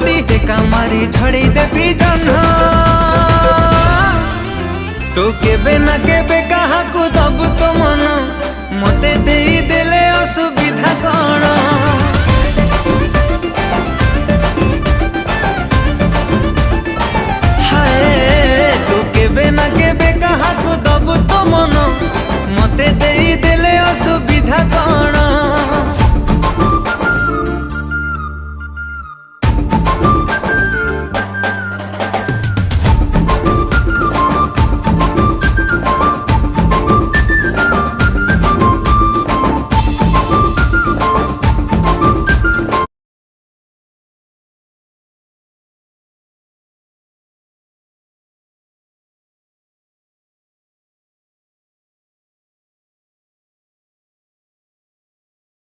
टेका मारी झड़ी देवी जन्ह तू केबे ना केबे कहा को दबु तो मन मते देई देले असुविधा कौन हाय तू केबे ना केबे कहा को दबु तो मन मते देई देले असुविधा कौन।